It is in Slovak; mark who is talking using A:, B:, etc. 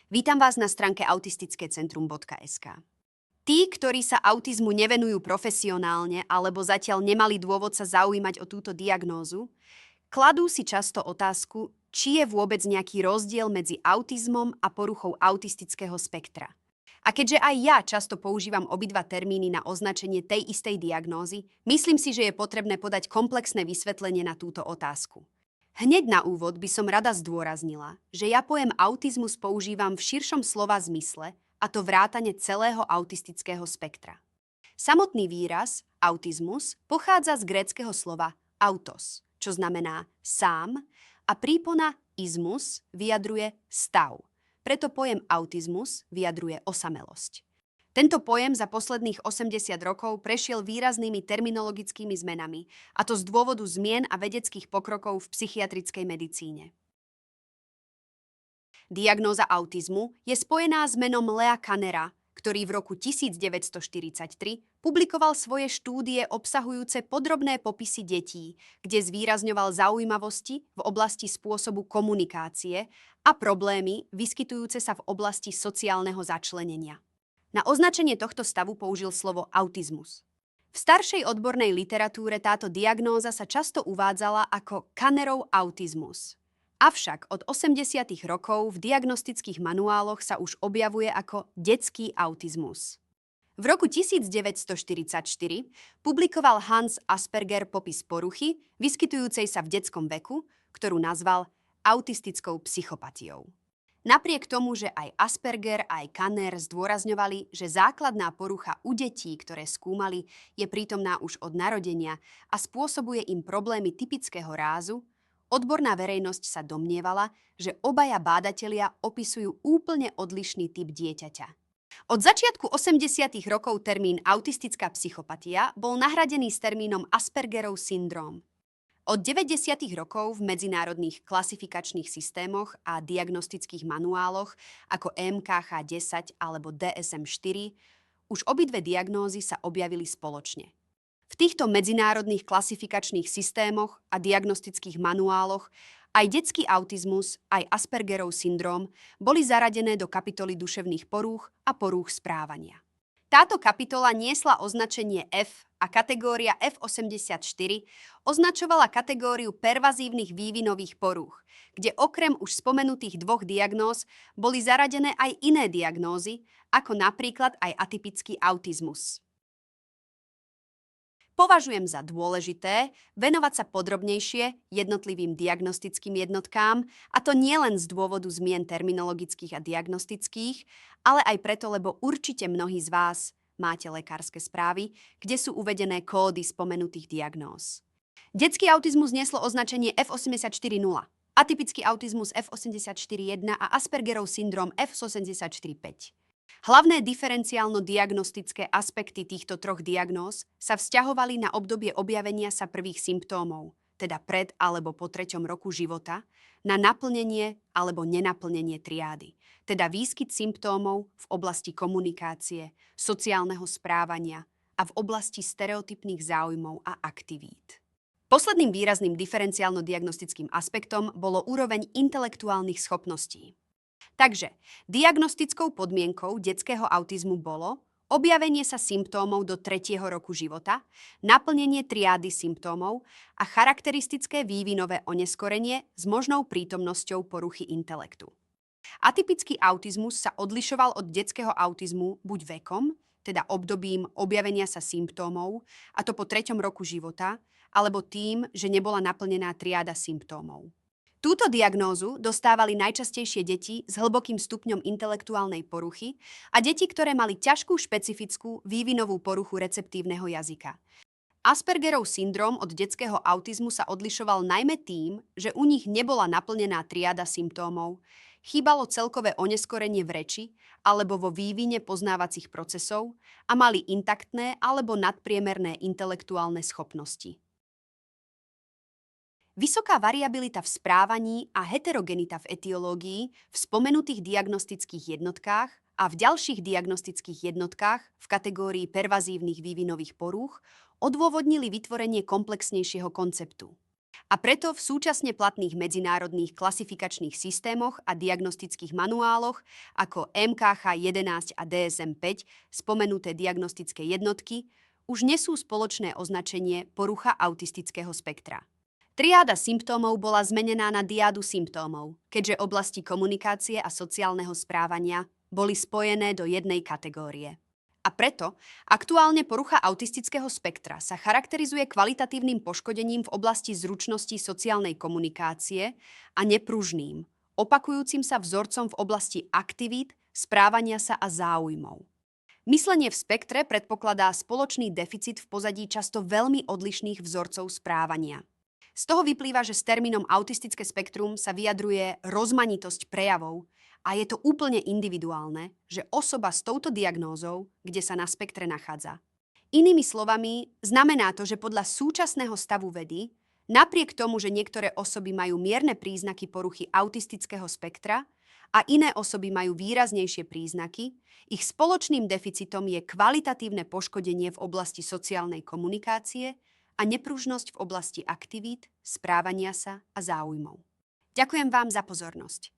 A: Vítam vás na stránke autistickécentrum.sk. Tí, ktorí sa autizmu nevenujú profesionálne alebo zatiaľ nemali dôvod sa zaujímať o túto diagnózu, kladú si často otázku, či je vôbec nejaký rozdiel medzi autizmom a poruchou autistického spektra. A keďže aj ja často používam obidva termíny na označenie tej istej diagnózy, myslím si, že je potrebné podať komplexné vysvetlenie na túto otázku. Hneď na úvod by som rada zdôraznila, že ja pojem autizmus používam v širšom slova zmysle, a to vrátane celého autistického spektra. Samotný výraz autizmus pochádza z gréckeho slova autos, čo znamená sám, a prípona izmus vyjadruje stav. Preto pojem autizmus vyjadruje osamelosť. Tento pojem za posledných 80 rokov prešiel výraznými terminologickými zmenami, a to z dôvodu zmien a vedeckých pokrokov v psychiatrickej medicíne. Diagnóza autizmu je spojená s menom Lea Kannera, ktorý v roku 1943 publikoval svoje štúdie obsahujúce podrobné popisy detí, kde zvýrazňoval zaujímavosti v oblasti spôsobu komunikácie a problémy vyskytujúce sa v oblasti sociálneho začlenenia. Na označenie tohto stavu použil slovo autizmus. V staršej odbornej literatúre táto diagnóza sa často uvádzala ako Kannerov autizmus. Avšak od 80. rokov v diagnostických manuáloch sa už objavuje ako detský autizmus. V roku 1944 publikoval Hans Asperger popis poruchy, vyskytujúcej sa v detskom veku, ktorú nazval autistickou psychopatiou. Napriek tomu, že aj Asperger, aj Kanner zdôrazňovali, že základná porucha u detí, ktoré skúmali, je prítomná už od narodenia a spôsobuje im problémy typického rázu, odborná verejnosť sa domnievala, že obaja bádatelia opisujú úplne odlišný typ dieťaťa. Od začiatku 80. rokov termín autistická psychopatia bol nahradený s termínom Aspergerov syndróm. Od 90. rokov v medzinárodných klasifikačných systémoch a diagnostických manuáloch ako MKH-10 alebo DSM-4 už obidve diagnózy sa objavili spoločne. V týchto medzinárodných klasifikačných systémoch a diagnostických manuáloch aj detský autizmus, aj Aspergerov syndróm boli zaradené do kapitoly duševných porúch a porúch správania. Táto kapitola niesla označenie F a kategória F84 označovala kategóriu pervazívnych vývinových porúch, kde okrem už spomenutých dvoch diagnóz boli zaradené aj iné diagnózy, ako napríklad aj atypický autizmus. Považujem za dôležité venovať sa podrobnejšie jednotlivým diagnostickým jednotkám, a to nielen z dôvodu zmien terminologických a diagnostických, ale aj preto, lebo určite mnohí z vás máte lekárske správy, kde sú uvedené kódy spomenutých diagnóz. Detský autizmus nieslo označenie F84.0, atypický autizmus F84.1 a Aspergerov syndróm F84.5. Hlavné diferenciálno-diagnostické aspekty týchto troch diagnóz sa vzťahovali na obdobie objavenia sa prvých symptómov, teda pred alebo po 3. roku života, na naplnenie alebo nenaplnenie triády, teda výskyt symptómov v oblasti komunikácie, sociálneho správania a v oblasti stereotypných záujmov a aktivít. Posledným výrazným diferenciálno-diagnostickým aspektom bolo úroveň intelektuálnych schopností. Takže diagnostickou podmienkou detského autizmu bolo objavenie sa symptómov do 3. roku života, naplnenie triády symptómov a charakteristické vývinové oneskorenie s možnou prítomnosťou poruchy intelektu. Atypický autizmus sa odlišoval od detského autizmu buď vekom, teda obdobím objavenia sa symptómov, a to po 3. roku života, alebo tým, že nebola naplnená triáda symptómov. Túto diagnózu dostávali najčastejšie deti s hlbokým stupňom intelektuálnej poruchy a deti, ktoré mali ťažkú špecifickú vývinovú poruchu receptívneho jazyka. Aspergerov syndróm od detského autizmu sa odlišoval najmä tým, že u nich nebola naplnená triáda symptómov, chýbalo celkové oneskorenie v reči alebo vo vývine poznávacích procesov a mali intaktné alebo nadpriemerné intelektuálne schopnosti. Vysoká variabilita v správaní a heterogenita v etiológii v spomenutých diagnostických jednotkách a v ďalších diagnostických jednotkách v kategórii pervazívnych vývinových porúch odôvodnili vytvorenie komplexnejšieho konceptu. A preto v súčasne platných medzinárodných klasifikačných systémoch a diagnostických manuáloch ako MKH-11 a DSM-5, spomenuté diagnostické jednotky, už nesú spoločné označenie porucha autistického spektra. Triáda symptómov bola zmenená na diádu symptómov, keďže oblasti komunikácie a sociálneho správania boli spojené do jednej kategórie. A preto aktuálne porucha autistického spektra sa charakterizuje kvalitatívnym poškodením v oblasti zručnosti sociálnej komunikácie a nepružným, opakujúcim sa vzorcom v oblasti aktivít, správania sa a záujmov. Myslenie v spektre predpokladá spoločný deficit v pozadí často veľmi odlišných vzorcov správania. Z toho vyplýva, že s termínom autistické spektrum sa vyjadruje rozmanitosť prejavov, a je to úplne individuálne, že osoba s touto diagnózou, kde sa na spektre nachádza. Inými slovami, znamená to, že podľa súčasného stavu vedy, napriek tomu, že niektoré osoby majú mierne príznaky poruchy autistického spektra a iné osoby majú výraznejšie príznaky, ich spoločným deficitom je kvalitatívne poškodenie v oblasti sociálnej komunikácie a nepružnosť v oblasti aktivít, správania sa a záujmov. Ďakujem vám za pozornosť.